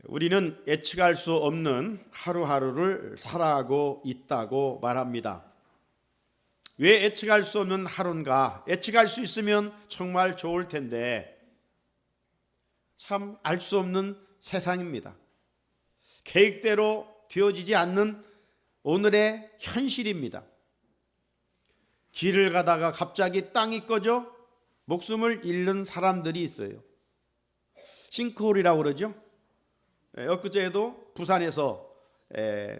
우리는 예측할 수 없는 하루하루를 살아가고 있다고 말합니다. 왜 예측할 수 없는 하루인가? 예측할 수 있으면 정말 좋을 텐데 참 알 수 없는 세상입니다. 계획대로 되어지지 않는 오늘의 현실입니다. 길을 가다가 갑자기 땅이 꺼져 목숨을 잃는 사람들이 있어요. 싱크홀이라고 그러죠. 엊그제에도 부산에서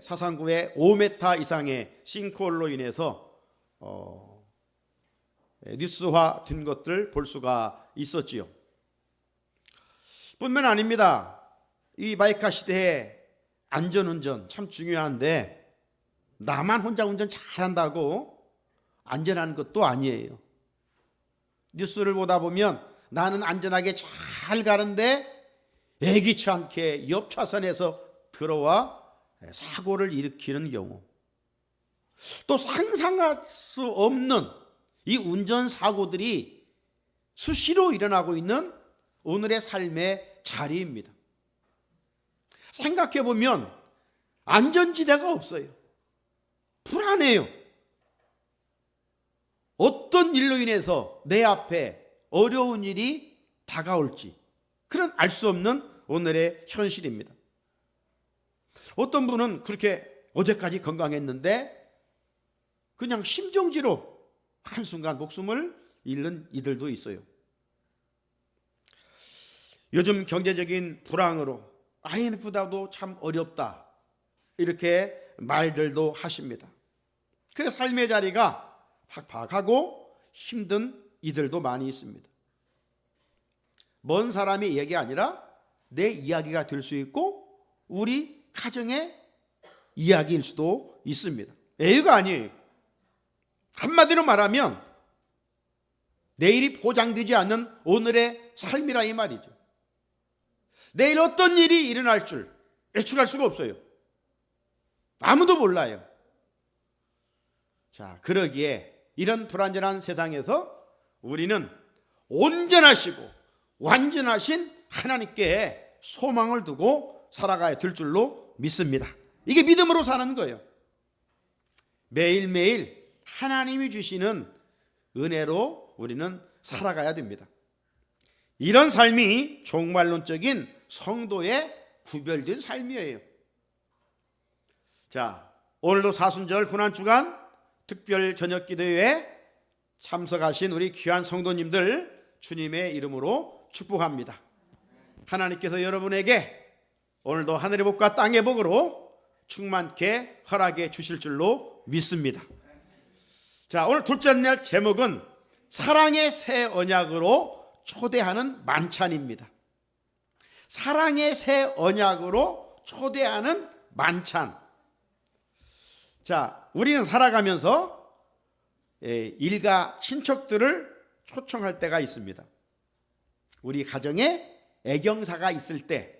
사상구에 5m 이상의 싱크홀로 인해서 뉴스화 된 것들 볼 수가 있었지요. 뿐만 아닙니다. 이 마이카 시대에 안전운전 참 중요한데 나만 혼자 운전 잘한다고 안전한 것도 아니에요. 뉴스를 보다 보면 나는 안전하게 잘 가는데 예기치 않게 옆 차선에서 들어와 사고를 일으키는 경우, 또 상상할 수 없는 이 운전사고들이 수시로 일어나고 있는 오늘의 삶의 자리입니다. 생각해 보면 안전지대가 없어요. 불안해요. 어떤 일로 인해서 내 앞에 어려운 일이 다가올지 그런 알 수 없는 오늘의 현실입니다. 어떤 분은 그렇게 어제까지 건강했는데 그냥 심정지로 한순간 목숨을 잃는 이들도 있어요. 요즘 경제적인 불황으로 IMF도 참 어렵다 이렇게 말들도 하십니다. 그래서 삶의 자리가 팍팍하고 힘든 이들도 많이 있습니다. 먼 사람의 얘기 아니라 내 이야기가 될 수 있고 우리 가정의 이야기일 수도 있습니다. 애유가 아니에요. 한마디로 말하면 내일이 보장되지 않는 오늘의 삶이라 이 말이죠. 내일 어떤 일이 일어날 줄 예측할 수가 없어요. 아무도 몰라요. 자, 그러기에 이런 불안전한 세상에서 우리는 온전하시고 완전하신 하나님께 소망을 두고 살아가야 될 줄로 믿습니다. 이게 믿음으로 사는 거예요. 매일매일 하나님이 주시는 은혜로 우리는 살아가야 됩니다. 이런 삶이 종말론적인 성도의 구별된 삶이에요. 자, 오늘도 사순절 고난주간 특별 저녁기도회에 참석하신 우리 귀한 성도님들 주님의 이름으로 축복합니다. 하나님께서 여러분에게 오늘도 하늘의 복과 땅의 복으로 충만케 허락해 주실 줄로 믿습니다. 자, 오늘 둘째 날 제목은 사랑의 새 언약으로 초대하는 만찬입니다. 사랑의 새 언약으로 초대하는 만찬. 자, 우리는 살아가면서 일가 친척들을 초청할 때가 있습니다. 우리 가정에 애경사가 있을 때,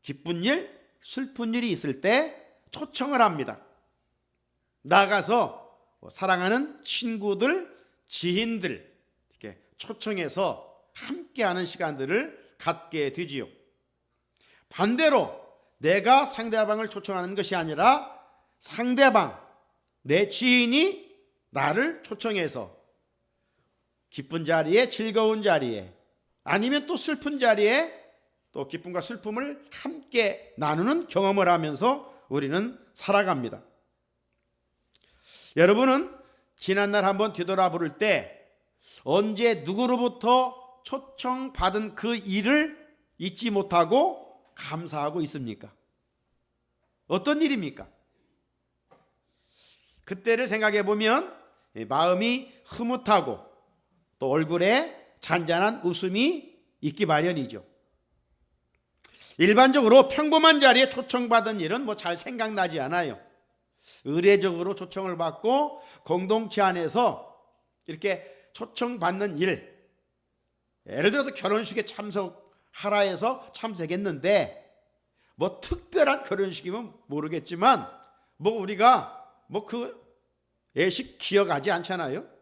기쁜 일, 슬픈 일이 있을 때 초청을 합니다. 나가서 사랑하는 친구들, 지인들 이렇게 초청해서 함께하는 시간들을 갖게 되지요. 반대로 내가 상대방을 초청하는 것이 아니라 상대방, 내 지인이 나를 초청해서 기쁜 자리에, 즐거운 자리에, 아니면 또 슬픈 자리에 또 기쁨과 슬픔을 함께 나누는 경험을 하면서 우리는 살아갑니다. 여러분은 지난날 한번 뒤돌아볼 때 언제 누구로부터 초청받은 그 일을 잊지 못하고 감사하고 있습니까? 어떤 일입니까? 그때를 생각해 보면 마음이 흐뭇하고 또 얼굴에 잔잔한 웃음이 있기 마련이죠. 일반적으로 평범한 자리에 초청받은 일은 잘 생각나지 않아요. 의례적으로 초청을 받고 공동체 안에서 이렇게 초청받는 일, 예를 들어서 결혼식에 참석하라 해서 참석했는데 특별한 결혼식이면 모르겠지만 우리가 그 예식 기억하지 않잖아요.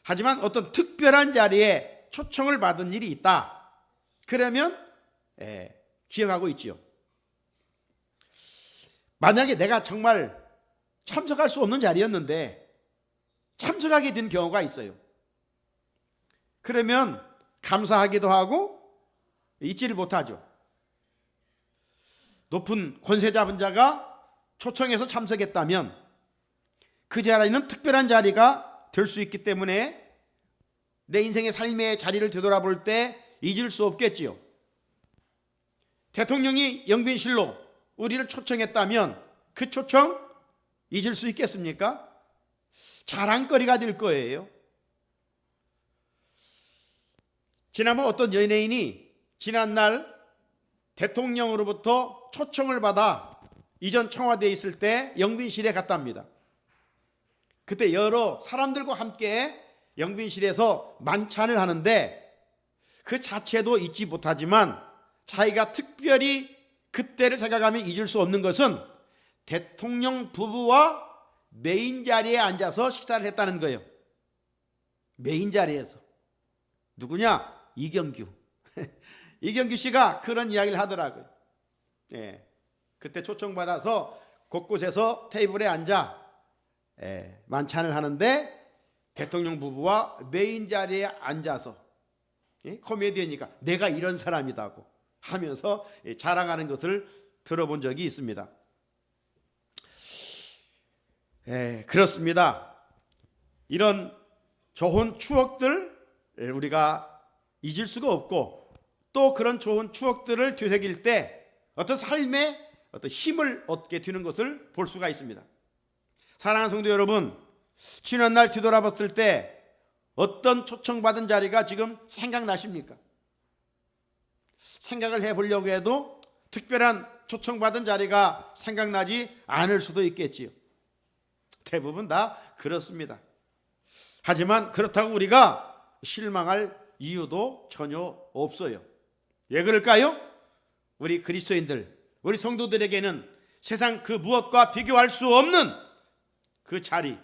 하지만 어떤 특별한 자리에 초청을 받은 일이 있다. 그러면 기억하고 있지요. 만약에 내가 정말 참석할 수 없는 자리였는데 참석하게 된 경우가 있어요. 그러면 감사하기도 하고 잊지를 못하죠. 높은 권세 잡은 자가 초청해서 참석했다면 그 자리는 특별한 자리가 될 수 있기 때문에 내 인생의 삶의 자리를 되돌아볼 때 잊을 수 없겠지요. 대통령이 영빈실로 우리를 초청했다면 그 초청 잊을 수 있겠습니까? 자랑거리가 될 거예요. 지난번 어떤 연예인이 지난날 대통령으로부터 초청을 받아 이전 청와대에 있을 때 영빈실에 갔답니다. 그때 여러 사람들과 함께 영빈실에서 만찬을 하는데 그 자체도 잊지 못하지만 자기가 특별히 그때를 생각하면 잊을 수 없는 것은 대통령 부부와 메인 자리에 앉아서 식사를 했다는 거예요. 메인 자리에서. 누구냐? 이경규. 이경규 씨가 그런 이야기를 하더라고요. 그때 초청받아서 곳곳에서 테이블에 앉아 만찬을 하는데 대통령 부부와 메인 자리에 앉아서 코미디언이니까 내가 이런 사람이다고 하면서 자랑하는 것을 들어본 적이 있습니다. 그렇습니다. 이런 좋은 추억들 우리가 잊을 수가 없고 또 그런 좋은 추억들을 되새길 때 어떤 삶의 어떤 힘을 얻게 되는 것을 볼 수가 있습니다. 사랑하는 성도 여러분, 지난날 뒤돌아봤을 때 어떤 초청받은 자리가 지금 생각나십니까? 생각을 해보려고 해도 특별한 초청받은 자리가 생각나지 않을 수도 있겠지요. 대부분 다 그렇습니다. 하지만 그렇다고 우리가 실망할 이유도 전혀 없어요. 왜 그럴까요? 우리 그리스도인들, 우리 성도들에게는 세상 그 무엇과 비교할 수 없는 그 자리에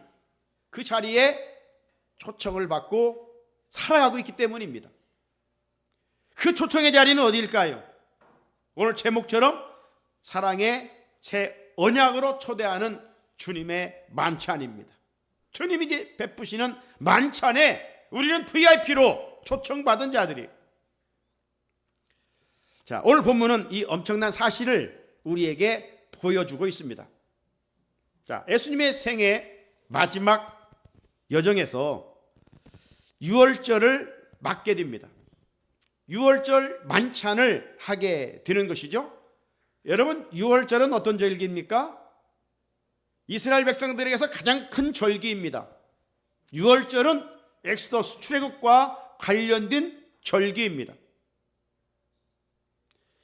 초청을 받고 살아가고 있기 때문입니다. 그 초청의 자리는 어디일까요? 오늘 제목처럼 사랑의 새 언약으로 초대하는 주님의 만찬입니다. 주님이 이제 베푸시는 만찬에 우리는 VIP로 초청받은 자들이. 자, 오늘 본문은 이 엄청난 사실을 우리에게 보여주고 있습니다. 자, 예수님의 생애 마지막 여정에서 유월절을 맞게 됩니다. 유월절 만찬을 하게 되는 것이죠. 여러분, 유월절은 어떤 절기입니까? 이스라엘 백성들에게서 가장 큰 절기입니다. 유월절은 엑소더스 출애굽과 관련된 절기입니다.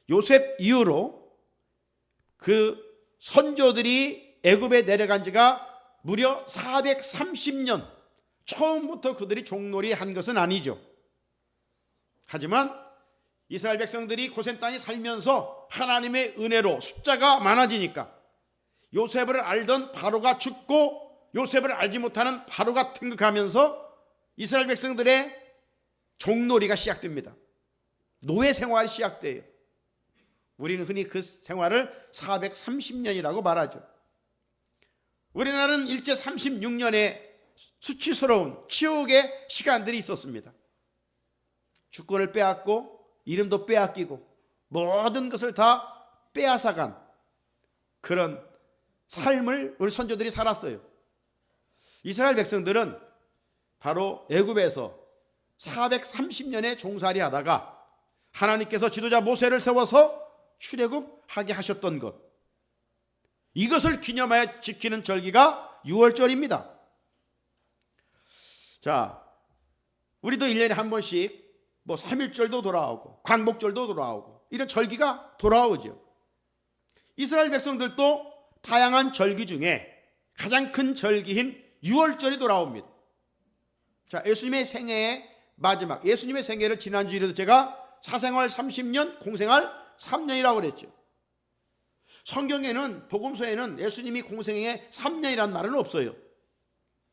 요셉 이후로 그 선조들이 애굽에 내려간 지가 무려 430년, 처음부터 그들이 종놀이 한 것은 아니죠. 하지만 이스라엘 백성들이 고센 땅에 살면서 하나님의 은혜로 숫자가 많아지니까 요셉을 알던 바로가 죽고 요셉을 알지 못하는 바로가 등극하면서 이스라엘 백성들의 종놀이가 시작됩니다. 노예 생활이 시작돼요. 우리는 흔히 그 생활을 430년이라고 말하죠. 우리나라는 일제 36년의 수치스러운 치욕의 시간들이 있었습니다. 주권을 빼앗고 이름도 빼앗기고 모든 것을 다 빼앗아간 그런 삶을 우리 선조들이 살았어요. 이스라엘 백성들은 바로 애굽에서 430년의 종살이 하다가 하나님께서 지도자 모세를 세워서 출애굽하게 하셨던 것, 이것을 기념하여 지키는 절기가 유월절입니다. 자, 우리도 1년에 한 번씩 3.1절도 돌아오고 광복절도 돌아오고 이런 절기가 돌아오죠. 이스라엘 백성들도 다양한 절기 중에 가장 큰 절기인 유월절이 돌아옵니다. 자, 예수님의 생애의 마지막, 예수님의 생애를 지난주에도 제가 사생활 30년, 공생활 3년이라고 그랬죠. 성경에는, 복음서에는 예수님이 공생애 3년이라는 말은 없어요.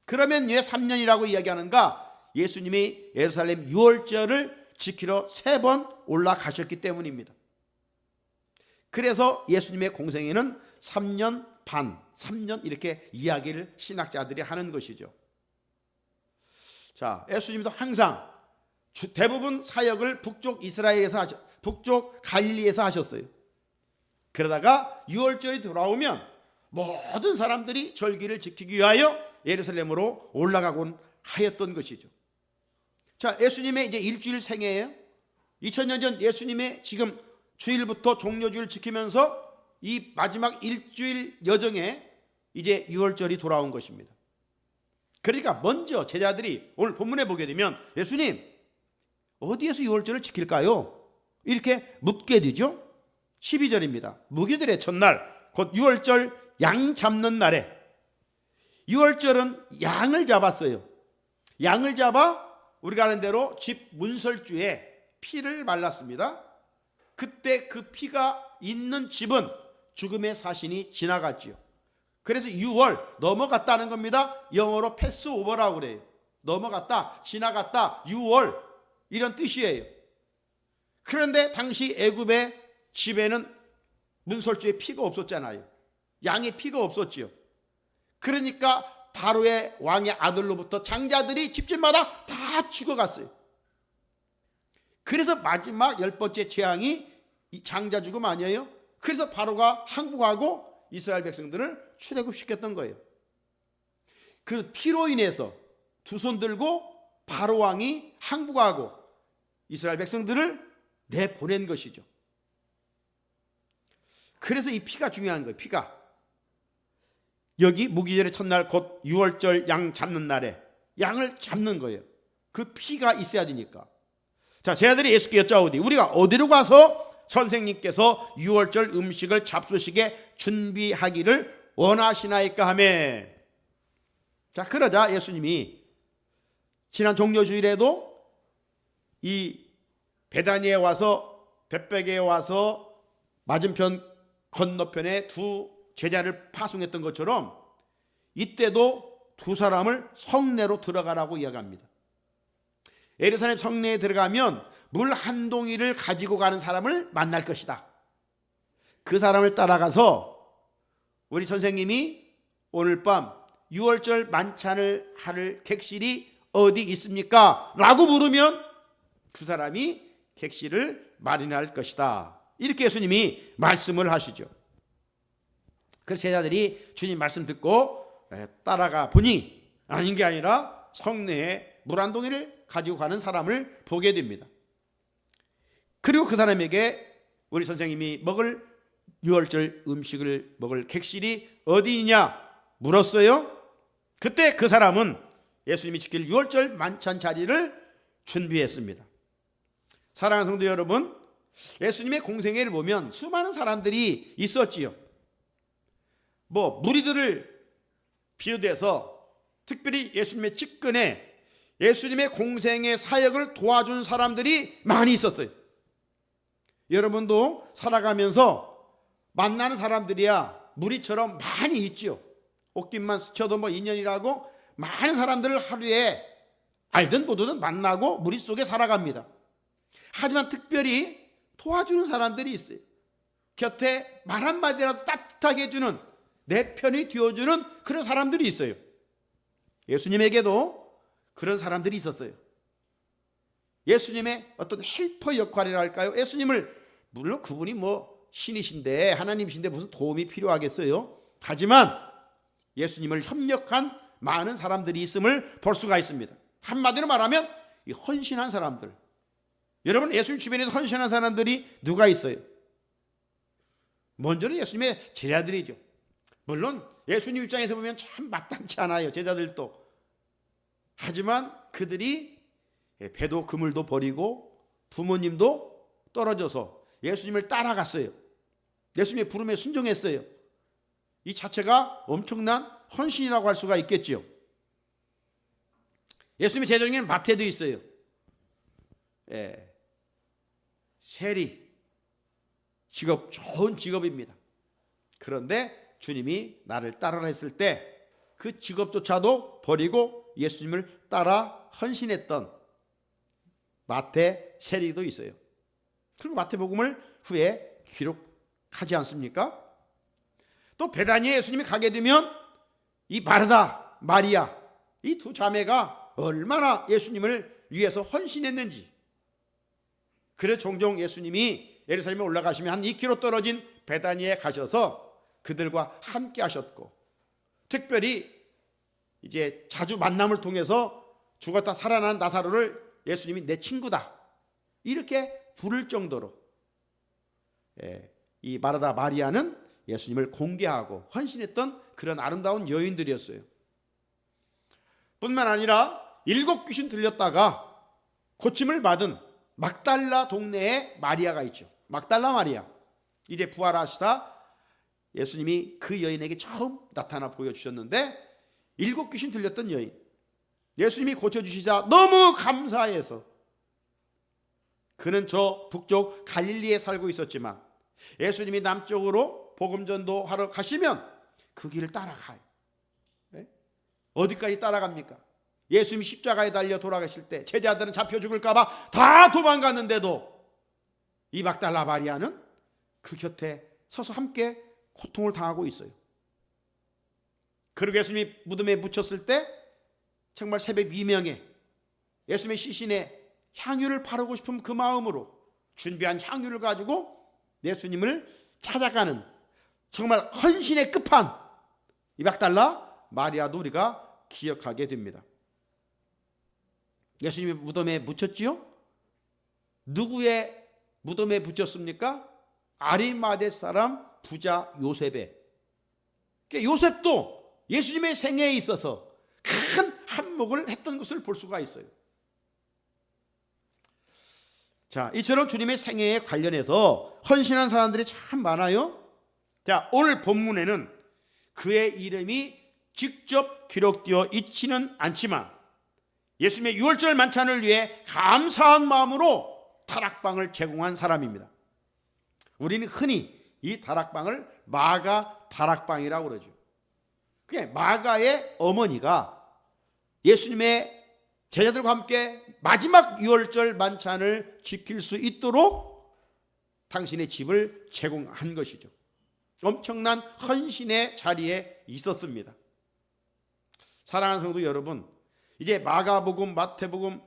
그러면 왜 3년이라고 이야기하는가? 예수님이 예루살렘 유월절을 지키러 3번 올라가셨기 때문입니다. 그래서 예수님의 공생애는 3년 반, 3년 이렇게 이야기를 신학자들이 하는 것이죠. 자, 예수님도 항상 대부분 사역을 북쪽 갈릴리에서 하셨어요. 그러다가 6월절이 돌아오면 모든 사람들이 절기를 지키기 위하여 예루살렘으로 올라가곤 하였던 것이죠. 자, 예수님의 이제 일주일 생애예요. 2000년 전 예수님의 지금 주일부터 종료주일 지키면서 이 마지막 일주일 여정에 이제 6월절이 돌아온 것입니다. 그러니까 먼저 제자들이 오늘 본문에 보게 되면 예수님 어디에서 6월절을 지킬까요? 이렇게 묻게 되죠. 12절입니다. 무교절의 첫날 곧 6월절 양 잡는 날에 6월절은 양을 잡았어요. 양을 잡아 우리가 아는 대로 집 문설주에 피를 말랐습니다. 그때 그 피가 있는 집은 죽음의 사신이 지나갔지요. 그래서 6월 넘어갔다는 겁니다. 영어로 패스오버라고 그래요. 넘어갔다, 지나갔다, 6월 이런 뜻이에요. 그런데 당시 애굽의 집에는 문설주에 피가 없었잖아요. 양의 피가 없었지요. 그러니까 바로의 왕의 아들로부터 장자들이 집집마다 다 죽어갔어요. 그래서 마지막 10번째 재앙이 이 장자 죽음 아니에요? 그래서 바로가 항복하고 이스라엘 백성들을 출애굽시켰던 거예요. 그 피로 인해서 두 손 들고 바로 왕이 항복하고 이스라엘 백성들을 내보낸 것이죠. 그래서 이 피가 중요한 거예요. 피가. 여기 무기절의 첫날 곧 6월절 양 잡는 날에 양을 잡는 거예요. 그 피가 있어야 되니까. 자, 제자들이 예수께 여짜오되 우리가 어디로 가서 선생님께서 6월절 음식을 잡수시게 준비하기를 원하시나이까 하며. 자, 그러자 예수님이 지난 종료주일에도 이 베다니에 와서 벳베게에 와서 맞은편 건너편에 두 제자를 파송했던 것처럼 이때도 두 사람을 성내로 들어가라고 이야기합니다. 예루살렘 성내에 들어가면 물 한 동이를 가지고 가는 사람을 만날 것이다. 그 사람을 따라가서 우리 선생님이 오늘 밤 6월절 만찬을 할 객실이 어디 있습니까? 라고 물으면 그 사람이 객실을 마련할 것이다. 이렇게 예수님이 말씀을 하시죠. 그래서 제자들이 주님 말씀 듣고 따라가 보니 아닌 게 아니라 성내에 물 한 동이를 가지고 가는 사람을 보게 됩니다. 그리고 그 사람에게 우리 선생님이 먹을 6월절 음식을 먹을 객실이 어디 있냐 물었어요. 그때 그 사람은 예수님이 지킬 6월절 만찬 자리를 준비했습니다. 사랑하는 성도 여러분, 예수님의 공생애를 보면 수많은 사람들이 있었지요. 무리들을 비유돼서 특별히 예수님의 측근에 예수님의 공생애 사역을 도와준 사람들이 많이 있었어요. 여러분도 살아가면서 만나는 사람들이야 무리처럼 많이 있죠. 옷깃만 스쳐도 인연이라고 많은 사람들을 하루에 알든 모르든 만나고 무리 속에 살아갑니다. 하지만 특별히 도와주는 사람들이 있어요. 곁에 말 한마디라도 따뜻하게 해주는, 내 편이 되어주는 그런 사람들이 있어요. 예수님에게도 그런 사람들이 있었어요. 예수님의 어떤 헬퍼 역할이라 할까요? 예수님을, 물론 그분이 신이신데 하나님이신데 무슨 도움이 필요하겠어요? 하지만 예수님을 협력한 많은 사람들이 있음을 볼 수가 있습니다. 한마디로 말하면 이 헌신한 사람들. 여러분, 예수님 주변에서 헌신한 사람들이 누가 있어요? 먼저는 예수님의 제자들이죠. 물론 예수님 입장에서 보면 참 마땅치 않아요, 제자들도. 하지만 그들이 배도 그물도 버리고 부모님도 떨어져서 예수님을 따라갔어요. 예수님의 부름에 순종했어요. 이 자체가 엄청난 헌신이라고 할 수가 있겠죠. 예수님의 제자 중에는 마태도 있어요. 세리, 직업, 좋은 직업입니다. 그런데 주님이 나를 따르라 했을 때 그 직업조차도 버리고 예수님을 따라 헌신했던 마태, 세리도 있어요. 그리고 마태복음을 후에 기록한 하지 않습니까? 또 베다니에 예수님이 가게 되면 이 마르다, 마리아 이 두 자매가 얼마나 예수님을 위해서 헌신했는지. 그래서 종종 예수님이 예루살렘에 올라가시면 한 2km 떨어진 베다니에 가셔서 그들과 함께 하셨고, 특별히 이제 자주 만남을 통해서 죽었다 살아난 나사로를 예수님이 내 친구다 이렇게 부를 정도로 이 마르다 마리아는 예수님을 공개하고 헌신했던 그런 아름다운 여인들이었어요. 뿐만 아니라 7 귀신 들렸다가 고침을 받은 막달라 동네에 마리아가 있죠. 막달라 마리아. 이제 부활하시사 예수님이 그 여인에게 처음 나타나 보여주셨는데 7 귀신 들렸던 여인, 예수님이 고쳐주시자 너무 감사해서, 그는 저 북쪽 갈릴리에 살고 있었지만 예수님이 남쪽으로 복음 전도하러 가시면 그 길을 따라가요. 네? 어디까지 따라갑니까? 예수님이 십자가에 달려 돌아가실 때 제자들은 잡혀 죽을까 봐 다 도망갔는데도 이 막달라 마리아는 그 곁에 서서 함께 고통을 당하고 있어요. 그리고 예수님이 무덤에 묻혔을 때 정말 새벽 미명에 예수님의 시신에 향유를 바르고 싶은 그 마음으로 준비한 향유를 가지고 예수님을 찾아가는 정말 헌신의 끝판 이 막달라 마리아도 우리가 기억하게 됩니다. 예수님이 무덤에 묻혔지요? 누구의 무덤에 묻혔습니까? 아리마대 사람 부자 요셉의. 요셉도 예수님의 생애에 있어서 큰 한몫을 했던 것을 볼 수가 있어요. 자, 이처럼 주님의 생애에 관련해서 헌신한 사람들이 참 많아요. 자, 오늘 본문에는 그의 이름이 직접 기록되어 있지는 않지만 예수님의 유월절 만찬을 위해 감사한 마음으로 다락방을 제공한 사람입니다. 우리는 흔히 이 다락방을 마가 다락방이라고 그러죠. 그게 마가의 어머니가 예수님의 제자들과 함께 마지막 유월절 만찬을 지킬 수 있도록 당신의 집을 제공한 것이죠. 엄청난 헌신의 자리에 있었습니다. 사랑하는 성도 여러분, 이제 마가복음, 마태복음,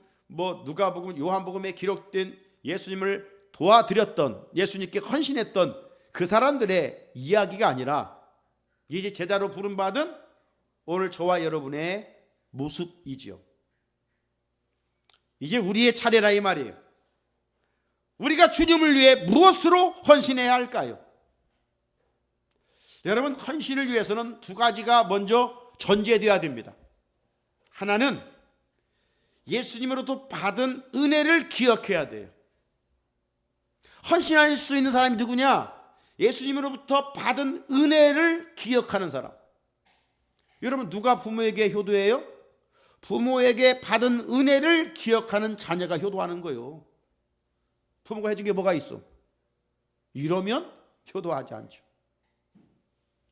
누가복음, 요한복음에 기록된 예수님을 도와드렸던, 예수님께 헌신했던 그 사람들의 이야기가 아니라 이제 제자로 부름받은 오늘 저와 여러분의 모습이지요. 이제 우리의 차례라 이 말이에요. 우리가 주님을 위해 무엇으로 헌신해야 할까요? 여러분, 헌신을 위해서는 2가지가 먼저 전제되어야 됩니다. 하나는 예수님으로부터 받은 은혜를 기억해야 돼요. 헌신할 수 있는 사람이 누구냐? 예수님으로부터 받은 은혜를 기억하는 사람. 여러분, 누가 부모에게 효도해요? 부모에게 받은 은혜를 기억하는 자녀가 효도하는 거예요. 부모가 해준 게 뭐가 있어? 이러면 효도하지 않죠.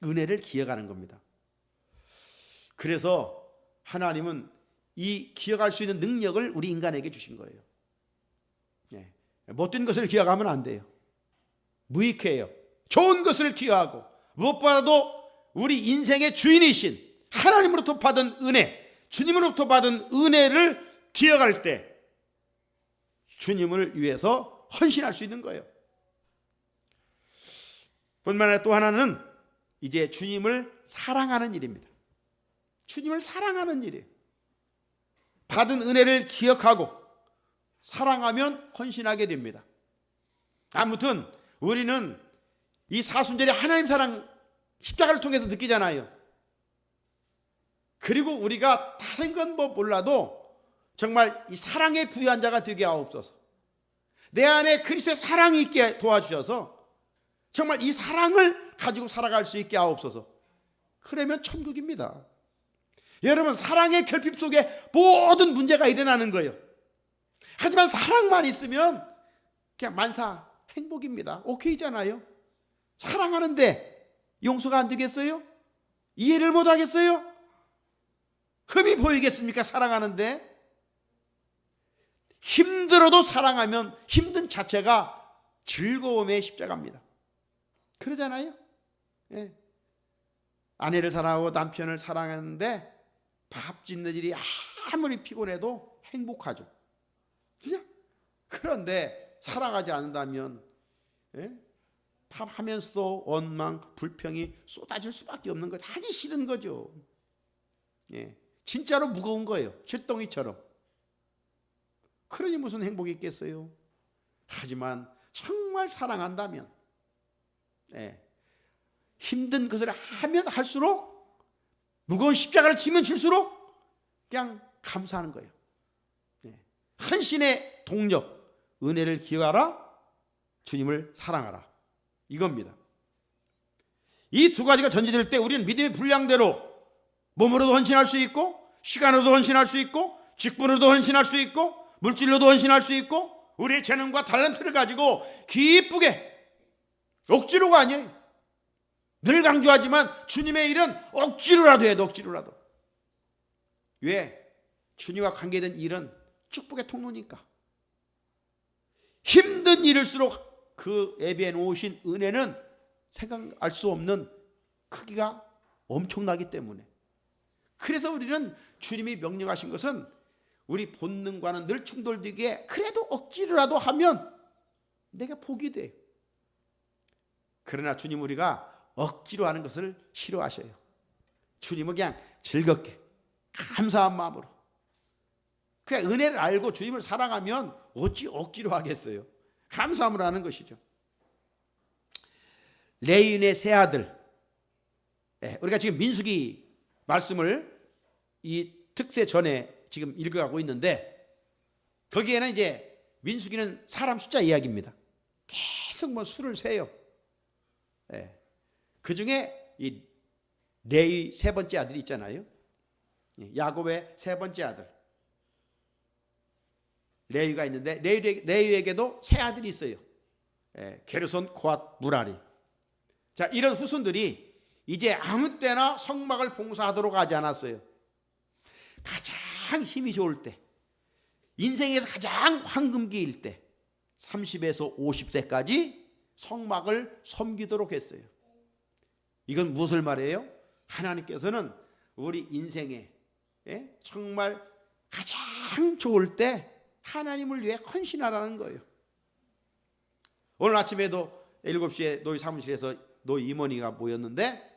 은혜를 기억하는 겁니다. 그래서 하나님은 이 기억할 수 있는 능력을 우리 인간에게 주신 거예요. 못된 것을 기억하면 안 돼요. 무익해요. 좋은 것을 기억하고, 무엇보다도 우리 인생의 주인이신 하나님으로부터 받은 은혜, 주님으로부터 받은 은혜를 기억할 때 주님을 위해서 헌신할 수 있는 거예요. 뿐만 아니라 또 하나는 이제 주님을 사랑하는 일입니다. 주님을 사랑하는 일이에요. 받은 은혜를 기억하고 사랑하면 헌신하게 됩니다. 아무튼 우리는 이 사순절에 하나님 사랑 십자가를 통해서 느끼잖아요. 그리고 우리가 다른 건 몰라도 정말 이 사랑에 부유한 자가 되게 하옵소서. 내 안에 그리스도의 사랑이 있게 도와주셔서 정말 이 사랑을 가지고 살아갈 수 있게 하옵소서. 그러면 천국입니다. 여러분, 사랑의 결핍 속에 모든 문제가 일어나는 거예요. 하지만 사랑만 있으면 그냥 만사 행복입니다. 오케이잖아요. 사랑하는데 용서가 안 되겠어요? 이해를 못 하겠어요? 흠이 보이겠습니까? 사랑하는데. 힘들어도 사랑하면 힘든 자체가 즐거움의 십자가입니다. 그러잖아요. 예. 아내를 사랑하고 남편을 사랑하는데 밥 짓는 일이 아무리 피곤해도 행복하죠. 그죠? 그런데 사랑하지 않는다면, 예? 밥 하면서도 원망, 불평이 쏟아질 수밖에 없는 거죠. 하기 싫은 거죠. 예. 진짜로 무거운 거예요. 쇳덩이처럼. 그러니 무슨 행복이 있겠어요. 하지만 정말 사랑한다면, 예. 힘든 것을 하면 할수록, 무거운 십자가를 지면 질수록 그냥 감사하는 거예요. 예. 헌신의 동력, 은혜를 기억하라, 주님을 사랑하라, 이겁니다. 이 두 가지가 전제될 때 우리는 믿음의 분량대로 몸으로도 헌신할 수 있고, 시간으로도 헌신할 수 있고, 직분으로도 헌신할 수 있고, 물질로도 헌신할 수 있고, 우리의 재능과 탤런트를 가지고 기쁘게, 억지로가 아니에요. 늘 강조하지만 주님의 일은 억지로라도 해도, 억지로라도. 왜? 주님과 관계된 일은 축복의 통로니까. 힘든 일일수록 그 예비해 놓으신 은혜는 생각할 수 없는 크기가 엄청나기 때문에. 그래서 우리는 주님이 명령하신 것은 우리 본능과는 늘 충돌되기에 그래도 억지로라도 하면 내가 복이 돼. 그러나 주님, 우리가 억지로 하는 것을 싫어하셔요. 주님은 그냥 즐겁게, 감사한 마음으로, 그냥 은혜를 알고 주님을 사랑하면 어찌 억지로 하겠어요. 감사함으로 하는 것이죠. 레위인의 세 아들, 우리가 지금 민수기 말씀을 이 특세 전에 지금 읽어가고 있는데, 거기에는 이제 민수기는 사람 숫자 이야기입니다. 계속 뭐 수를 세요. 그 중에 이 레위 세 번째 아들이 있잖아요. 야곱의 세 번째 아들 레위가 있는데, 레위에게도 세 아들이 있어요. 게르손, 코앗, 무라리. 자, 이런 후손들이 이제 아무 때나 성막을 봉사하도록 하지 않았어요. 가장 힘이 좋을 때, 인생에서 가장 황금기일 때 30에서 50세까지 성막을 섬기도록 했어요. 이건 무엇을 말해요? 하나님께서는 우리 인생에 정말 가장 좋을 때 하나님을 위해 헌신하라는 거예요. 오늘 아침에도 7시에 노이 사무실에서 노이 임원이가 모였는데,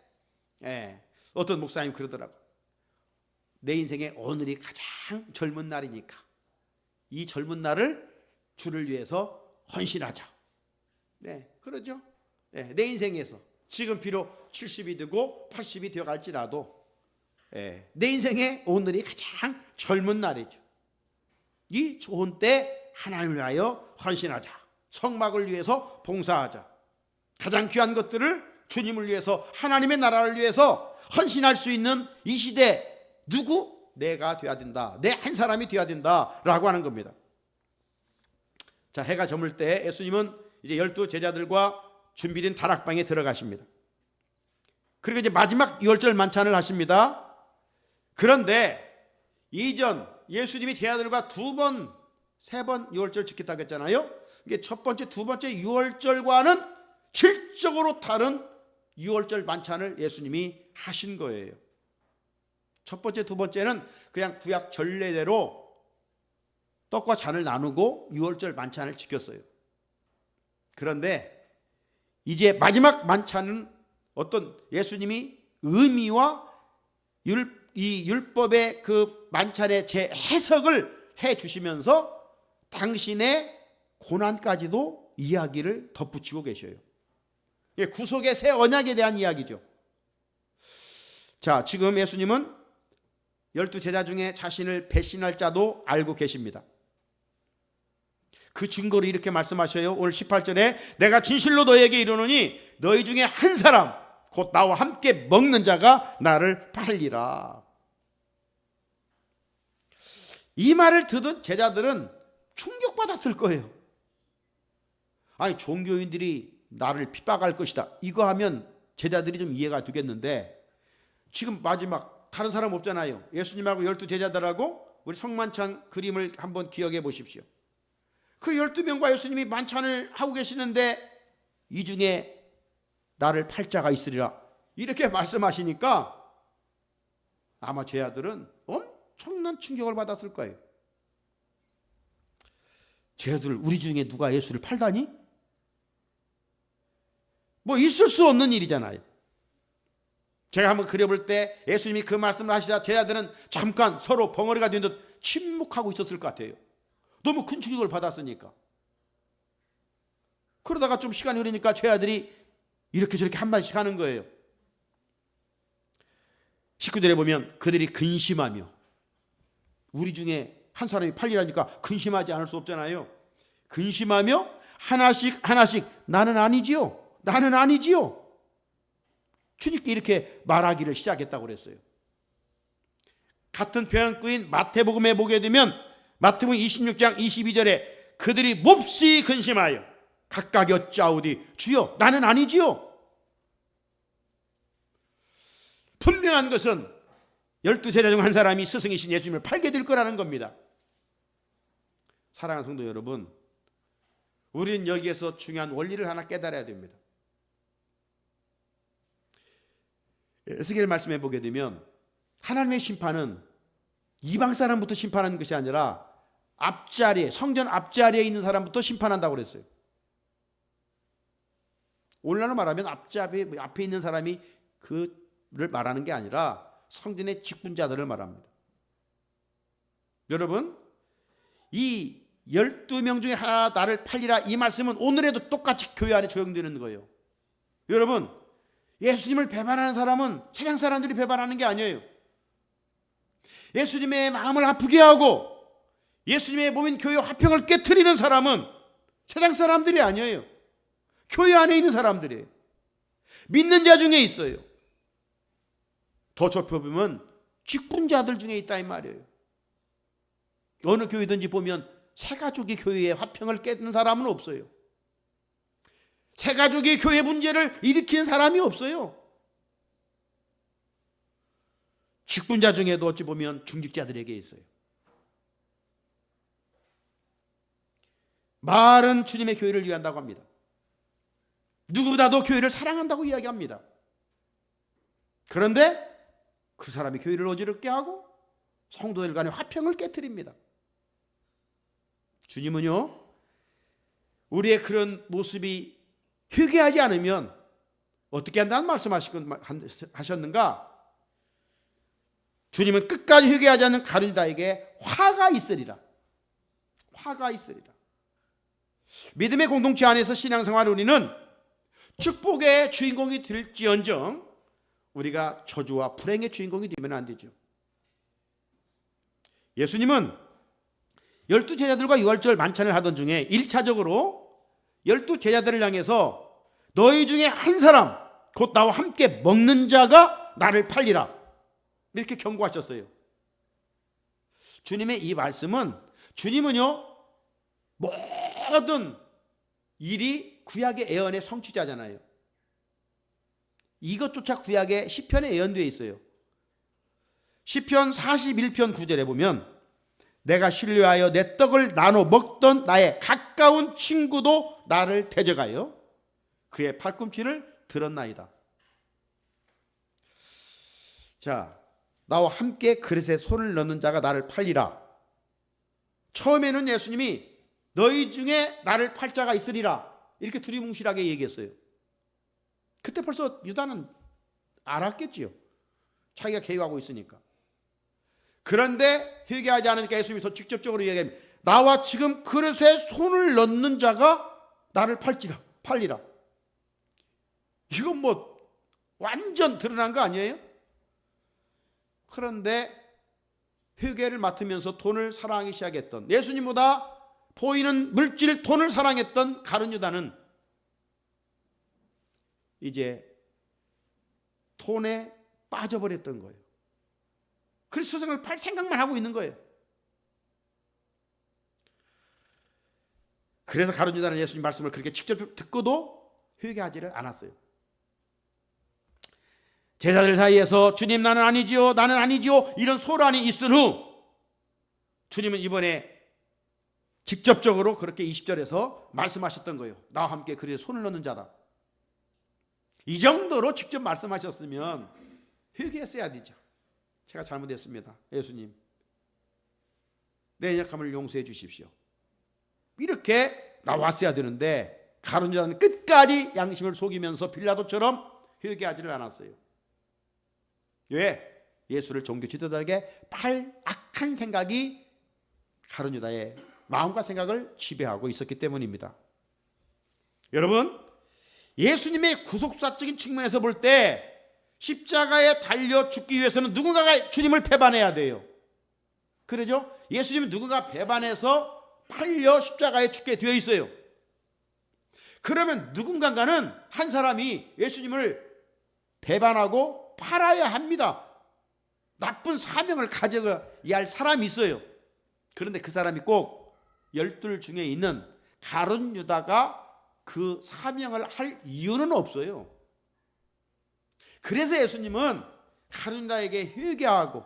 어떤 목사님 그러더라고. 내 인생에 오늘이 가장 젊은 날이니까 이 젊은 날을 주를 위해서 헌신하자. 네, 그러죠. 내 인생에서 지금 비록 70이 되고 80이 되어갈지라도 내 인생에 오늘이 가장 젊은 날이죠. 이 좋은 때 하나님을 위하여 헌신하자. 성막을 위해서 봉사하자. 가장 귀한 것들을 주님을 위해서, 하나님의 나라를 위해서 헌신할 수 있는 이 시대, 누구? 내가 돼야 된다. 내 한 사람이 돼야 된다라고 하는 겁니다. 자, 해가 저물 때 예수님은 이제 12 제자들과 준비된 다락방에 들어가십니다. 그리고 이제 마지막 유월절 만찬을 하십니다. 그런데 이전 예수님이 제자들과 두 번, 세 번 유월절 지켰다고 했잖아요. 이게 첫 번째, 두 번째 유월절과는 질적으로 다른 유월절 만찬을 예수님이 하신 거예요. 첫 번째, 두 번째는 그냥 구약 전례대로 떡과 잔을 나누고 유월절 만찬을 지켰어요. 그런데 이제 마지막 만찬은 어떤 예수님이 의미와 이 율법의 그 만찬의 재해석을 해 주시면서 당신의 고난까지도 이야기를 덧붙이고 계셔요. 구속의 새 언약에 대한 이야기죠. 자, 지금 예수님은 12 제자 중에 자신을 배신할 자도 알고 계십니다. 그 증거로 이렇게 말씀하셔요. 오늘 18절에 내가 진실로 너희에게 이르노니 너희 중에 한 사람, 곧 나와 함께 먹는 자가 나를 팔리라. 이 말을 듣은 제자들은 충격받았을 거예요. 아니, 종교인들이 나를 핍박할 것이다, 이거 하면 제자들이 좀 이해가 되겠는데, 지금 마지막 다른 사람 없잖아요. 예수님하고 12 제자들하고 우리 성만찬 그림을 한번 기억해 보십시오. 그 12명과 예수님이 만찬을 하고 계시는데 이 중에 나를 팔 자가 있으리라. 이렇게 말씀하시니까 아마 제 아들은 엄청난 충격을 받았을 거예요. 제 아들, 우리 중에 누가 예수를 팔다니? 뭐 있을 수 없는 일이잖아요. 제가 한번 그려볼 때 예수님이 그 말씀을 하시자 제 아들은 잠깐 서로 벙어리가 된 듯 침묵하고 있었을 것 같아요. 너무 큰 충격을 받았으니까. 그러다가 좀 시간이 흐르니까 제 아들이 이렇게 저렇게 한마디씩 하는 거예요. 19절에 보면 그들이 근심하며, 우리 중에 한 사람이 팔리라니까 근심하지 않을 수 없잖아요. 근심하며 하나씩 하나씩 나는 아니지요, 나는 아니지요, 주님께 이렇게 말하기를 시작했다고 그랬어요. 같은 병약구인 마태복음에 보게 되면 마태복음 26장 22절에 그들이 몹시 근심하여 각각 여짜오되 주여 나는 아니지요. 분명한 것은 12제자 중 한 사람이 스승이신 예수님을 팔게 될 거라는 겁니다. 사랑하는 성도 여러분, 우리는 여기에서 중요한 원리를 하나 깨달아야 됩니다. 에스겔 말씀해 보게 되면 하나님의 심판은 이방 사람부터 심판하는 것이 아니라 앞자리에, 성전 앞자리에 있는 사람부터 심판한다고 그랬어요. 오늘날로 말하면 앞에 있는 사람이 그를 말하는 게 아니라 성전의 직분자들을 말합니다. 여러분, 이 12명 중에 하나 나를 팔리라, 이 말씀은 오늘에도 똑같이 교회 안에 적용되는 거예요. 여러분, 예수님을 배반하는 사람은 세상 사람들이 배반하는 게 아니에요. 예수님의 마음을 아프게 하고 예수님의 몸인 교회 화평을 깨트리는 사람은 세상 사람들이 아니에요. 교회 안에 있는 사람들이에요. 믿는 자 중에 있어요. 더 좁혀보면 직분자들 중에 있다 이 말이에요. 어느 교회든지 보면 새 가족이 교회의 화평을 깨뜨리는 사람은 없어요. 새 가족이 교회 문제를 일으키는 사람이 없어요. 직분자 중에도 어찌 보면 중직자들에게 있어요. 말은 주님의 교회를 위한다고 합니다. 누구보다도 교회를 사랑한다고 이야기합니다. 그런데 그 사람이 교회를 어지럽게 하고 성도들 간의 화평을 깨트립니다. 주님은요, 우리의 그런 모습이 회개하지 않으면 어떻게 한다는 말씀하셨는가? 주님은 끝까지 회개하지 않는 가룟유다에게 화가 있으리라. 화가 있으리라. 믿음의 공동체 안에서 신앙생활 우리는 축복의 주인공이 될지언정 우리가 저주와 불행의 주인공이 되면 안 되죠. 예수님은 12제자들과 유월절 만찬을 하던 중에 1차적으로 12제자들을 향해서 너희 중에 한 사람 곧 나와 함께 먹는 자가 나를 팔리라, 이렇게 경고하셨어요. 주님의 이 말씀은, 주님은요 모든 일이 구약의 예언의 성취자잖아요. 이것조차 구약의 시편에 예언되어 있어요. 시편 41편 9절에 보면 내가 신뢰하여 내 떡을 나눠 먹던 나의 가까운 친구도 나를 대적하여 그의 팔꿈치를 들었나이다. 자, 나와 함께 그릇에 손을 넣는 자가 나를 팔리라. 처음에는 예수님이 너희 중에 나를 팔 자가 있으리라 이렇게 두리뭉실하게 얘기했어요. 그때 벌써 유다는 알았겠지요. 자기가 계획하고 있으니까. 그런데 회개하지 않으니까 예수님이 더 직접적으로 얘기합니다. 나와 지금 그릇에 손을 넣는 자가 나를 팔리라. 이건 뭐 완전 드러난 거 아니에요? 그런데 회개를 맡으면서 돈을 사랑하기 시작했던, 예수님보다 보이는 물질 돈을 사랑했던 가룟유다는 이제 돈에 빠져버렸던 거예요. 그래서 스승을 팔 생각만 하고 있는 거예요. 그래서 가룟유다는 예수님 말씀을 그렇게 직접 듣고도 회개하지를 않았어요. 제자들 사이에서 주님 나는 아니지요, 나는 아니지요 이런 소란이 있은 후 주님은 이번에 직접적으로 그렇게 20절에서 말씀하셨던 거예요. 나와 함께 그릇에 손을 넣는 자다. 이 정도로 직접 말씀하셨으면 회개했어야 되죠. 제가 잘못했습니다. 예수님, 내 연약함을 용서해 주십시오. 이렇게 나왔어야 되는데 가룟 유다는 끝까지 양심을 속이면서 빌라도처럼 회개하지를 않았어요. 왜? 예수를 종교 지도자에게 악한 생각이 가룟 유다의 마음과 생각을 지배하고 있었기 때문입니다. 여러분, 예수님의 구속사적인 측면에서 볼 때 십자가에 달려 죽기 위해서는 누군가가 주님을 배반해야 돼요. 그러죠? 예수님은 누군가 배반해서 팔려 십자가에 죽게 되어 있어요. 그러면 누군가는 한 사람이 예수님을 배반하고 팔아야 합니다. 나쁜 사명을 가져야 할 사람이 있어요. 그런데 그 사람이 꼭 12 중에 있는 가룟 유다가 그 사명을 할 이유는 없어요. 그래서 예수님은 가룟 유다에게 회개하고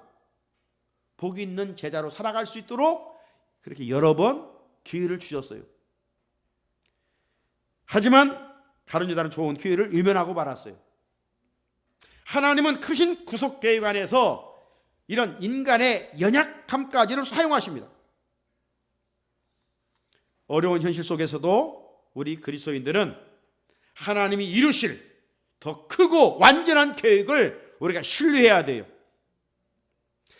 복이 있는 제자로 살아갈 수 있도록 그렇게 여러 번 기회를 주셨어요. 하지만 가룟 유다는 좋은 기회를 외면하고 말았어요. 하나님은 크신 구속 계획 안에서 이런 인간의 연약함까지를 사용하십니다. 어려운 현실 속에서도 우리 그리스도인들은 하나님이 이루실 더 크고 완전한 계획을 우리가 신뢰해야 돼요.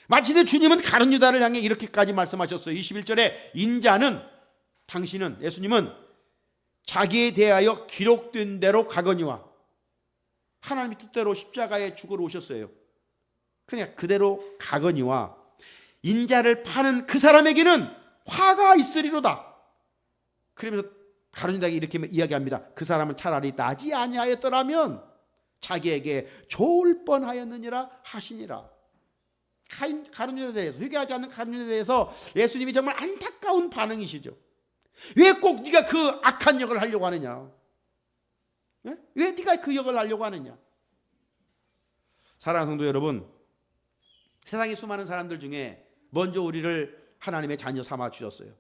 마침내 주님은 가룟 유다를 향해 이렇게까지 말씀하셨어요. 21절에 인자는, 당신은, 예수님은 자기에 대하여 기록된 대로 가거니와, 하나님의 뜻대로 십자가에 죽으러 오셨어요. 그냥 그대로 가거니와 인자를 파는 그 사람에게는 화가 있으리로다. 그러면서 가룟 유다에게 이렇게 이야기합니다. 그 사람은 차라리 나지 아니하였더라면 자기에게 좋을 뻔하였느니라 하시니라. 가룟 유다에 대해서, 회개하지 않는 가룟 유다에 대해서 예수님이 정말 안타까운 반응이시죠. 왜 꼭 네가 그 악한 역을 하려고 하느냐? 왜 네가 그 역을 하려고 하느냐? 사랑하는 성도 여러분, 세상의 수많은 사람들 중에 먼저 우리를 하나님의 자녀 삼아 주셨어요.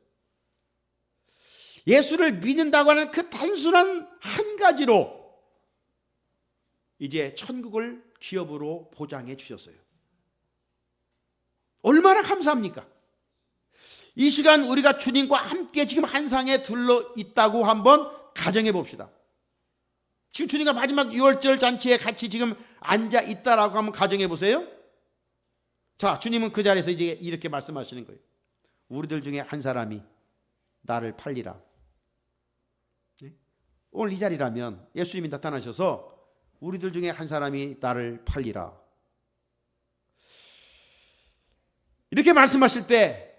예수를 믿는다고 하는 그 단순한 한 가지로 이제 천국을 기업으로 보장해 주셨어요. 얼마나 감사합니까? 이 시간 우리가 주님과 함께 지금 한 상에 들러 있다고 한번 가정해 봅시다. 지금 주님과 마지막 유월절 잔치에 같이 지금 앉아 있다라고 한번 가정해 보세요. 자, 주님은 그 자리에서 이제 이렇게 말씀하시는 거예요. 우리들 중에 한 사람이 나를 팔리라. 오늘 이 자리라면 예수님이 나타나셔서 우리들 중에 한 사람이 나를 팔리라, 이렇게 말씀하실 때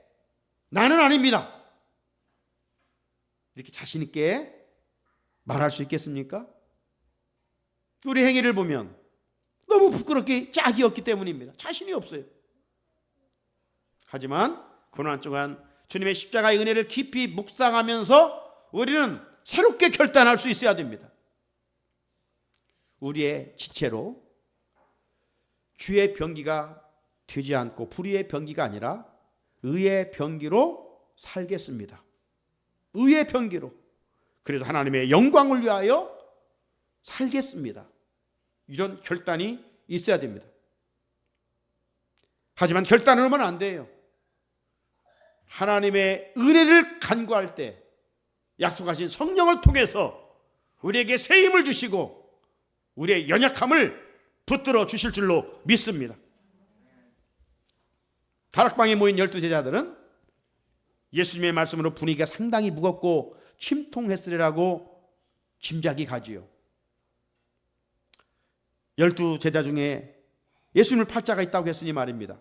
나는 아닙니다, 이렇게 자신 있게 말할 수 있겠습니까? 우리 행위를 보면 너무 부끄럽게 짝이었기 때문입니다. 자신이 없어요. 하지만 고난 동안 주님의 십자가의 은혜를 깊이 묵상하면서 우리는 새롭게 결단할 수 있어야 됩니다. 우리의 지체로 주의 병기가 되지 않고 불의의 병기가 아니라 의의 병기로 살겠습니다. 의의 병기로. 그래서 하나님의 영광을 위하여 살겠습니다. 이런 결단이 있어야 됩니다. 하지만 결단을 하면 안 돼요. 하나님의 은혜를 간구할 때 약속하신 성령을 통해서 우리에게 새 힘을 주시고 우리의 연약함을 붙들어 주실 줄로 믿습니다. 다락방에 모인 12제자들은 예수님의 말씀으로 분위기가 상당히 무겁고 침통했으리라고 짐작이 가지요. 12제자 중에 예수님을 팔자가 있다고 했으니 말입니다.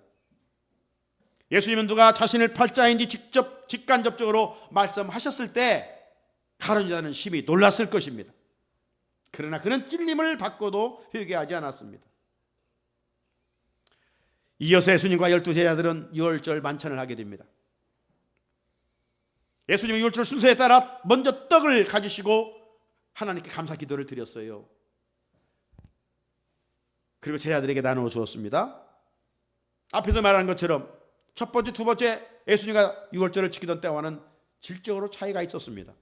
예수님은 누가 자신을 팔자인지 직접 직간접적으로 말씀하셨을 때 가룟 유다는 심히 놀랐을 것입니다. 그러나 그는 찔림을 받고도 회개하지 않았습니다. 이어서 예수님과 12제자들은 유월절 만찬을 하게 됩니다. 예수님은 유월절 순서에 따라 먼저 떡을 가지시고 하나님께 감사 기도를 드렸어요. 그리고 제자들에게 나누어 주었습니다. 앞에서 말한 것처럼 첫 번째, 두 번째 예수님과 유월절을 지키던 때와는 질적으로 차이가 있었습니다.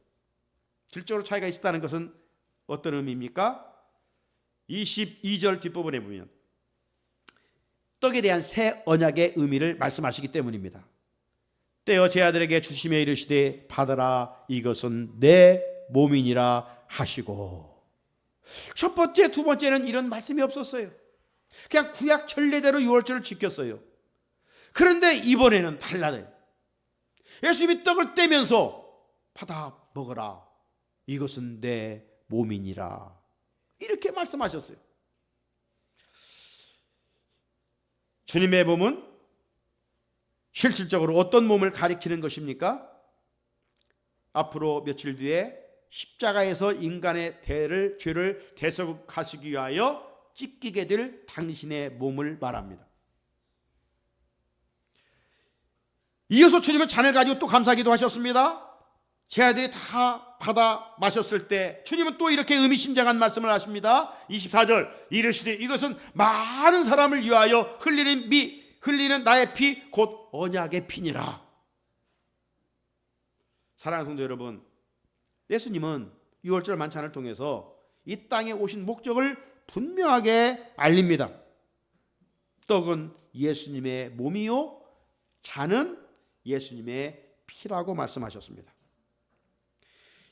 질적으로 차이가 있었다는 것은 어떤 의미입니까? 22절 뒷부분에 보면 떡에 대한 새 언약의 의미를 말씀하시기 때문입니다. 떼어 제 아들에게 주시며 이르시되 받으라 이것은 내 몸이니라 하시고. 첫 번째, 두 번째는 이런 말씀이 없었어요. 그냥 구약 전례대로 유월절을 지켰어요. 그런데 이번에는 달라요. 예수님이 떡을 떼면서 받아 먹어라 이것은 내 몸이니라 이렇게 말씀하셨어요. 주님의 몸은 실질적으로 어떤 몸을 가리키는 것입니까? 앞으로 며칠 뒤에 십자가에서 인간의 죄를 대속하시기 위하여 찢기게 될 당신의 몸을 말합니다. 이어서 주님은 잔을 가지고 또 감사기도 하셨습니다. 제 아들이 다 받아 마셨을 때 주님은 또 이렇게 의미심장한 말씀을 하십니다. 24절 이르시되 이것은 많은 사람을 위하여 흘리는 나의 피 곧 언약의 피니라. 사랑하는 성도 여러분, 예수님은 유월절 만찬을 통해서 이 땅에 오신 목적을 분명하게 알립니다. 떡은 예수님의 몸이요 잔은 예수님의 피라고 말씀하셨습니다.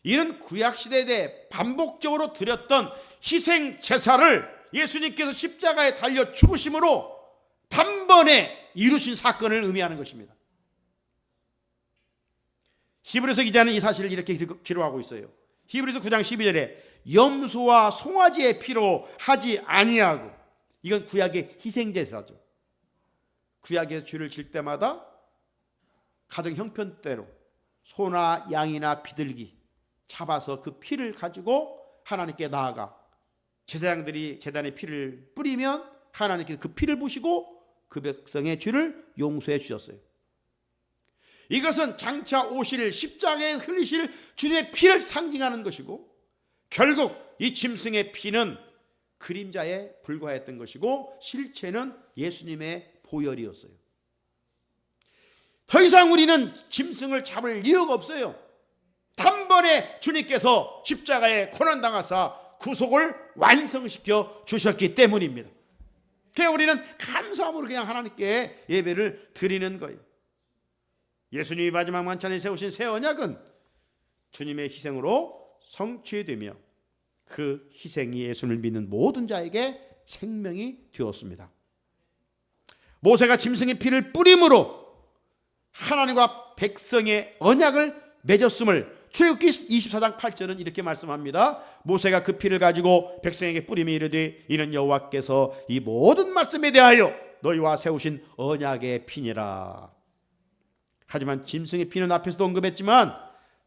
이는 구약시대에 반복적으로 드렸던 희생 제사를 예수님께서 십자가에 달려 죽으심으로 단번에 이루신 사건을 의미하는 것입니다. 히브리서 기자는 이 사실을 이렇게 기록하고 있어요. 히브리서 9장 12절에 염소와 송아지의 피로 하지 아니하고, 이건 구약의 희생제사죠. 구약에서 죄를 질 때마다 가정 형편대로 소나 양이나 비둘기 잡아서 그 피를 가지고 하나님께 나아가 제사장들이 제단에 피를 뿌리면 하나님께서 그 피를 보시고 그 백성의 죄를 용서해 주셨어요. 이것은 장차 오실 십자가에 흘리실 주님의 피를 상징하는 것이고, 결국 이 짐승의 피는 그림자에 불과했던 것이고 실체는 예수님의 보혈이었어요. 더 이상 우리는 짐승을 잡을 이유가 없어요. 단번에 주님께서 십자가에 고난당하사 구속을 완성시켜 주셨기 때문입니다. 그래서 우리는 감사함으로 그냥 하나님께 예배를 드리는 거예요. 예수님이 마지막 만찬에 세우신 새 언약은 주님의 희생으로 성취되며 그 희생이 예수를 믿는 모든 자에게 생명이 되었습니다. 모세가 짐승의 피를 뿌림으로 하나님과 백성의 언약을 맺었음을 출애굽기 24장 8절은 이렇게 말씀합니다. 모세가 그 피를 가지고 백성에게 뿌리며 이르되 이는 여호와께서 이 모든 말씀에 대하여 너희와 세우신 언약의 피니라. 하지만 짐승의 피는 앞에서도 언급했지만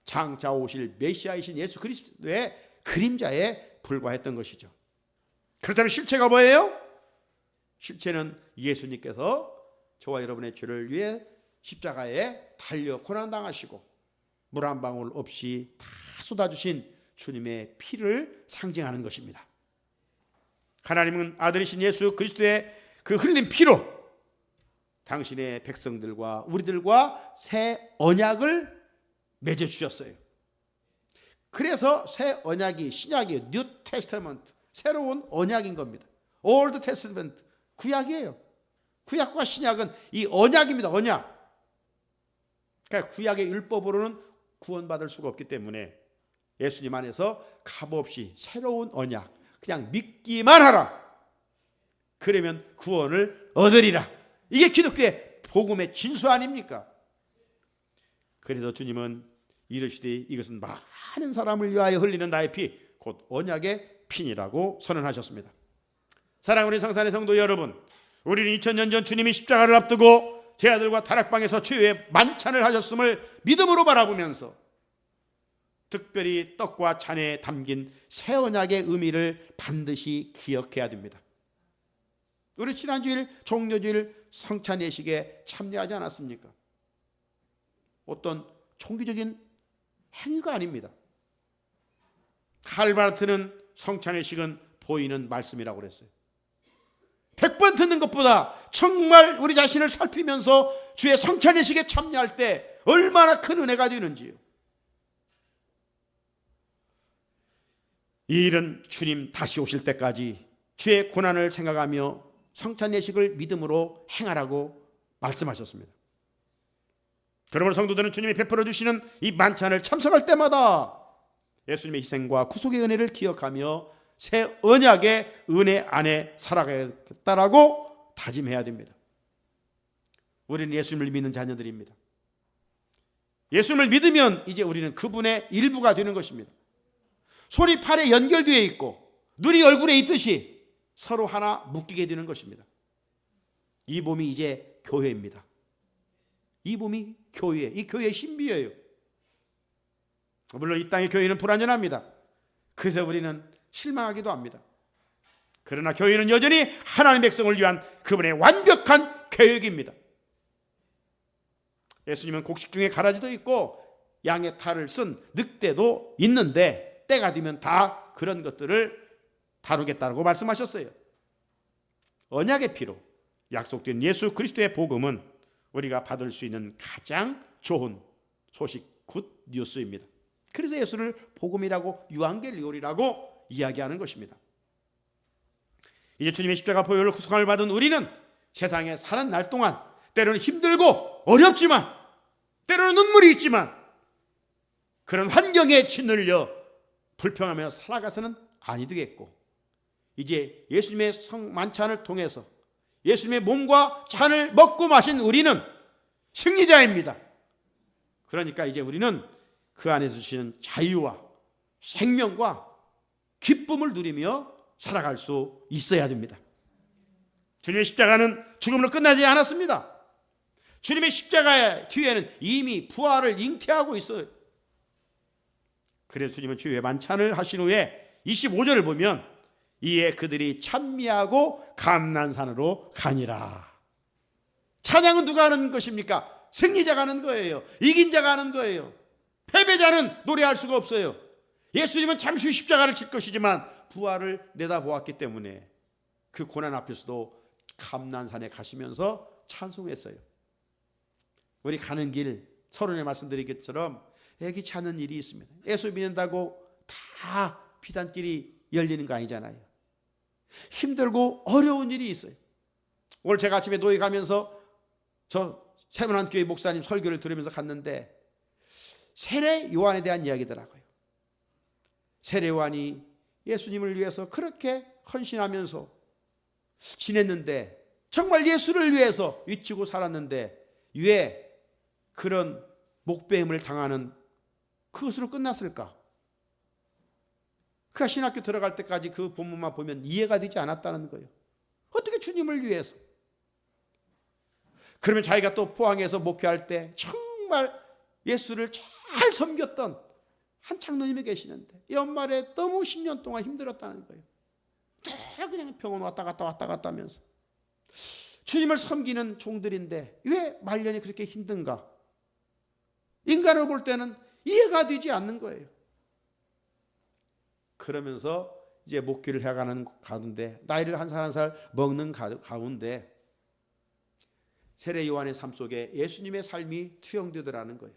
장차 오실 메시아이신 예수 그리스도의 그림자에 불과했던 것이죠. 그렇다면 실체가 뭐예요? 실체는 예수님께서 저와 여러분의 죄를 위해 십자가에 달려 고난당하시고 물 한 방울 없이 다 쏟아주신 주님의 피를 상징하는 것입니다. 하나님은 아들이신 예수 그리스도의 그 흘린 피로 당신의 백성들과 우리들과 새 언약을 맺어주셨어요. 그래서 새 언약이 신약이에요. 뉴 테스터먼트, 새로운 언약인 겁니다. 올드 테스터먼트, 구약이에요. 구약과 신약은 이 언약입니다. 언약. 그러니까 구약의 율법으로는 구원받을 수가 없기 때문에 예수님 안에서 값없이 새로운 언약, 그냥 믿기만 하라. 그러면 구원을 얻으리라. 이게 기독교의 복음의 진수 아닙니까? 그래서 주님은 이르시되 이것은 많은 사람을 위하여 흘리는 나의 피, 곧 언약의 피니라고 선언하셨습니다. 사랑하는 성산의 성도 여러분, 우리는 2000년 전 주님이 십자가를 앞두고 제 아들과 다락방에서 최후의 만찬을 하셨음을 믿음으로 바라보면서 특별히 떡과 잔에 담긴 새 언약의 의미를 반드시 기억해야 됩니다. 우리 지난주일 종료주일 성찬 예식에 참여하지 않았습니까? 어떤 종교적인 행위가 아닙니다. 칼바르트는 성찬 예식은 보이는 말씀이라고 그랬어요. 100번 듣는 것보다 정말 우리 자신을 살피면서 주의 성찬 예식에 참여할 때 얼마나 큰 은혜가 되는지요. 이 일은 주님 다시 오실 때까지 주의 고난을 생각하며 성찬 예식을 믿음으로 행하라고 말씀하셨습니다. 그러므로 성도들은 주님이 베풀어 주시는 이 만찬을 참석할 때마다 예수님의 희생과 구속의 은혜를 기억하며 새 언약의 은혜 안에 살아가겠다라고 다짐해야 됩니다. 우리는 예수님을 믿는 자녀들입니다. 예수님을 믿으면 이제 우리는 그분의 일부가 되는 것입니다. 손이 팔에 연결되어 있고 눈이 얼굴에 있듯이 서로 하나 묶이게 되는 것입니다. 이 몸이 이제 교회입니다. 이 몸이 교회, 이 교회의 신비예요. 물론 이 땅의 교회는 불완전합니다. 그래서 우리는 실망하기도 합니다. 그러나 교회는 여전히 하나님의 백성을 위한 그분의 완벽한 계획입니다. 예수님은 곡식 중에 가라지도 있고 양의 탈을 쓴 늑대도 있는데 때가 되면 다 그런 것들을 다루겠다고 말씀하셨어요. 언약의 피로 약속된 예수 그리스도의 복음은 우리가 받을 수 있는 가장 좋은 소식, 굿 뉴스입니다. 그래서 예수를 복음이라고 유앙겔리온이라고 이야기하는 것입니다. 이제 주님의 십자가 보혈로 구속함을 받은 우리는 세상에 사는 날 동안 때로는 힘들고 어렵지만 때로는 눈물이 있지만 그런 환경에 짓눌려 불평하며 살아가서는 아니 되겠고 이제 예수님의 성만찬을 통해서 예수님의 몸과 잔을 먹고 마신 우리는 승리자입니다. 그러니까 이제 우리는 그 안에서 주시는 자유와 생명과 기쁨을 누리며 살아갈 수 있어야 됩니다. 주님의 십자가는 죽음으로 끝나지 않았습니다. 주님의 십자가의 뒤에는 이미 부활을 잉태하고 있어요. 그래서 주님은 주의 만찬을 하신 후에 25절을 보면 이에 그들이 찬미하고 감난산으로 가니라. 찬양은 누가 하는 것입니까? 승리자가 하는 거예요. 이긴 자가 하는 거예요. 패배자는 노래할 수가 없어요. 예수님은 잠시 후 십자가를 질 것이지만 부활을 내다보았기 때문에 그 고난 앞에서도 감난산에 가시면서 찬송했어요. 우리 가는 길 서론에 말씀드린 것처럼 예기치 않은 일이 있습니다. 예수 믿는다고 다 비단길이 열리는 거 아니잖아요. 힘들고 어려운 일이 있어요. 오늘 제가 아침에 노예 가면서 저 세문안교회 목사님 설교를 들으면서 갔는데 세례 요한에 대한 이야기더라고요. 세례 요한이 예수님을 위해서 그렇게 헌신하면서 지냈는데 정말 예수를 위해서 위치고 살았는데 왜 그런 목배임을 당하는 그것으로 끝났을까? 그가 신학교 들어갈 때까지 그 본문만 보면 이해가 되지 않았다는 거예요. 어떻게 주님을 위해서? 그러면 자기가 또 포항에서 목회할 때 정말 예수를 잘 섬겼던 한 장로님이 계시는데 연말에 너무 10년 동안 힘들었다는 거예요. 그냥 병원 왔다 갔다 하면서 주님을 섬기는 종들인데 왜 말년이 그렇게 힘든가? 인간을 볼 때는 이해가 되지 않는 거예요. 그러면서 이제 목회를 해가는 가운데 나이를 한 살 한 살 먹는 가운데 세례 요한의 삶 속에 예수님의 삶이 투영되더라는 거예요.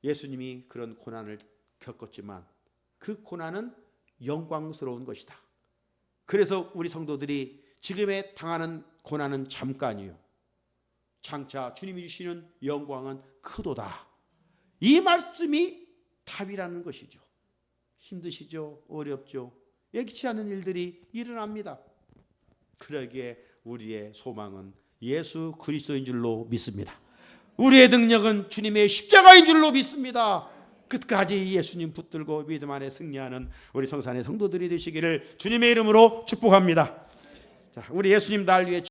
예수님이 그런 고난을 겪었지만 그 고난은 영광스러운 것이다. 그래서 우리 성도들이 지금에 당하는 고난은 잠깐이요. 장차 주님이 주시는 영광은 크도다. 이 말씀이 답이라는 것이죠. 힘드시죠? 어렵죠? 예기치 않은 일들이 일어납니다. 그러기에 우리의 소망은 예수 그리스도인 줄로 믿습니다. 우리의 능력은 주님의 십자가인 줄로 믿습니다. 끝까지 예수님 붙들고 믿음 안에 승리하는 우리 성산의 성도들이 되시기를 주님의 이름으로 축복합니다. 자, 우리 예수님 날 위해